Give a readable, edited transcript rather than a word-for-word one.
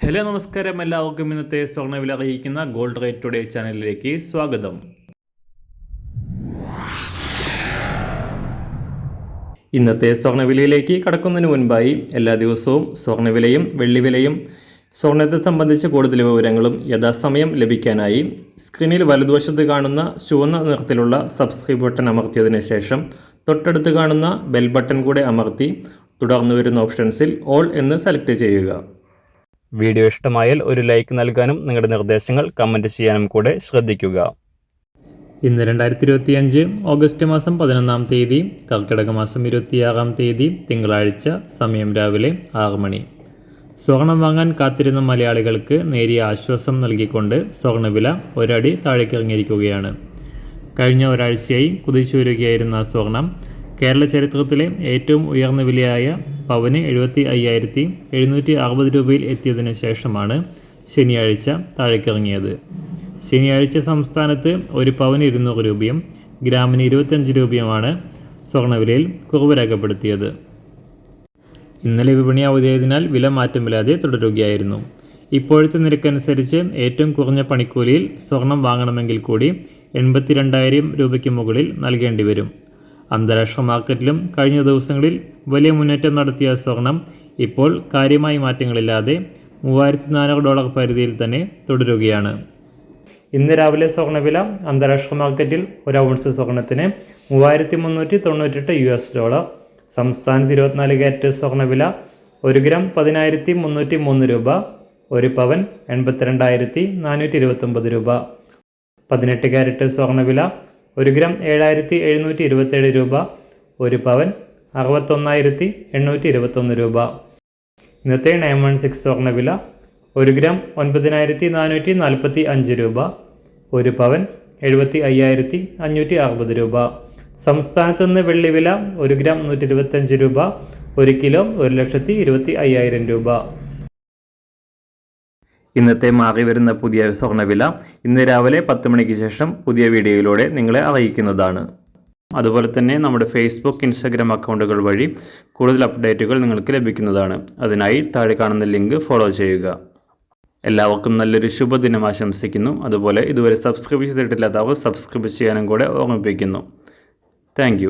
Hello നമസ്കാരം, എല്ലാവർക്കും ഇന്നത്തെ സ്വർണ്ണവില അറിയിക്കുന്ന ഗോൾഡ് റേറ്റ് ടുഡേ ചാനലിലേക്ക് സ്വാഗതം. ഇന്നത്തെ സ്വർണ്ണവിലയിലേക്ക് കടക്കുന്നതിന് മുൻപായി എല്ലാ ദിവസവും സ്വർണ്ണവിലയും വെള്ളിവിലയും സ്വർണ്ണത്തെ സംബന്ധിച്ച കൂടുതൽ വിവരങ്ങളും യഥാസമയം ലഭിക്കാനായി സ്ക്രീനിൽ വലതുവശത്ത് കാണുന്ന ചുവന്ന നിറത്തിലുള്ള സബ്സ്ക്രൈബ് ബട്ടൺ അമർത്തിയതിനു ശേഷം തൊട്ടടുത്ത് കാണുന്ന ബെൽ ബട്ടൺ കൂടെ അമർത്തി തുടർന്ന് വരുന്ന ഓപ്ഷൻസിൽ ഓൾ എന്ന് സെലക്ട് ചെയ്യുക. വീഡിയോ ഇഷ്ടമായാൽ ഒരു ലൈക്ക് നൽകാനും നിങ്ങളുടെ നിർദ്ദേശങ്ങൾ കമൻറ്റ് ചെയ്യാനും കൂടെ ശ്രദ്ധിക്കുക. ഇന്ന് 2025 ഓഗസ്റ്റ് മാസം 11 തീയതി, കർക്കിടക മാസം 26 തീയതി, തിങ്കളാഴ്ച. സമയം രാവിലെ 6 മണി. സ്വർണം വാങ്ങാൻ കാത്തിരുന്ന മലയാളികൾക്ക് നേരിയ ആശ്വാസം നൽകിക്കൊണ്ട് സ്വർണ്ണവില ഒരടി താഴേക്കിറങ്ങിയിരിക്കുകയാണ്. കഴിഞ്ഞ ഒരാഴ്ചയായി കുതിച്ചു വരികയായിരുന്ന സ്വർണം കേരള ചരിത്രത്തിലെ ഏറ്റവും ഉയർന്ന വിലയായ പവന് 75,760 രൂപയിൽ എത്തിയതിനു ശേഷമാണ് ശനിയാഴ്ച താഴേക്കിറങ്ങിയത്. ശനിയാഴ്ച സംസ്ഥാനത്ത് ഒരു പവന് 200 രൂപയും ഗ്രാമിന് 25 രൂപയുമാണ് സ്വർണ്ണവിലയിൽ കുറവ് രേഖപ്പെടുത്തിയത്. ഇന്നലെ വിപണി അവധിയായതിനാൽ വില മാറ്റമില്ലാതെ തുടരുകയായിരുന്നു. ഇപ്പോഴത്തെ നിരക്കനുസരിച്ച് ഏറ്റവും കുറഞ്ഞ പണിക്കൂലിയിൽ സ്വർണം വാങ്ങണമെങ്കിൽ കൂടി 82,000 രൂപയ്ക്ക് മുകളിൽ നൽകേണ്ടി വരും. അന്താരാഷ്ട്ര മാർക്കറ്റിലും കഴിഞ്ഞ ദിവസങ്ങളിൽ വലിയ മുന്നേറ്റം നടത്തിയ സ്വർണം ഇപ്പോൾ കാര്യമായ മാറ്റങ്ങളില്ലാതെ $3,400 പരിധിയിൽ തന്നെ തുടരുകയാണ്. ഇന്ന് രാവിലെ സ്വർണ്ണവില അന്താരാഷ്ട്ര മാർക്കറ്റിൽ ഒരു ഔൺസ് സ്വർണത്തിന് $3,398. സംസ്ഥാനത്ത് 24 കാരറ്റ് സ്വർണ്ണവില 1 ഗ്രാം 10,303 രൂപ, 1 പവൻ 82,429 രൂപ. 18 കാരറ്റ് സ്വർണ്ണവില 1 ഗ്രാം 7,727 രൂപ, 1 പവൻ 61,821 രൂപ. ഇന്നത്തെ 916 സ്വർണ്ണവില 1 ഗ്രാം 9,445 രൂപ, 1 പവൻ 75,560 രൂപ. സംസ്ഥാനത്ത് നിന്ന് വെള്ളിവില 1 ഗ്രാം 125 രൂപ, 1 കിലോ 1,25,000 രൂപ. ഇന്നത്തെ മാറി വരുന്ന പുതിയ സ്വർണ്ണവില ഇന്ന് രാവിലെ 10 മണിക്ക് ശേഷം പുതിയ വീഡിയോയിലൂടെ നിങ്ങളെ അറിയിക്കുന്നതാണ്. അതുപോലെ തന്നെ നമ്മുടെ ഫേസ്ബുക്ക്, ഇൻസ്റ്റാഗ്രാം അക്കൗണ്ടുകൾ വഴി കൂടുതൽ അപ്ഡേറ്റുകൾ നിങ്ങൾക്ക് ലഭിക്കുന്നതാണ്. അതിനായി താഴെ കാണുന്ന ലിങ്ക് ഫോളോ ചെയ്യുക. എല്ലാവർക്കും നല്ലൊരു ശുഭദിനം ആശംസിക്കുന്നു. അതുപോലെ ഇതുവരെ സബ്സ്ക്രൈബ് ചെയ്തിട്ടില്ലാത്തവർ സബ്സ്ക്രൈബ് ചെയ്യാനും കൂടെ ഓർമ്മിപ്പിക്കുന്നു. താങ്ക്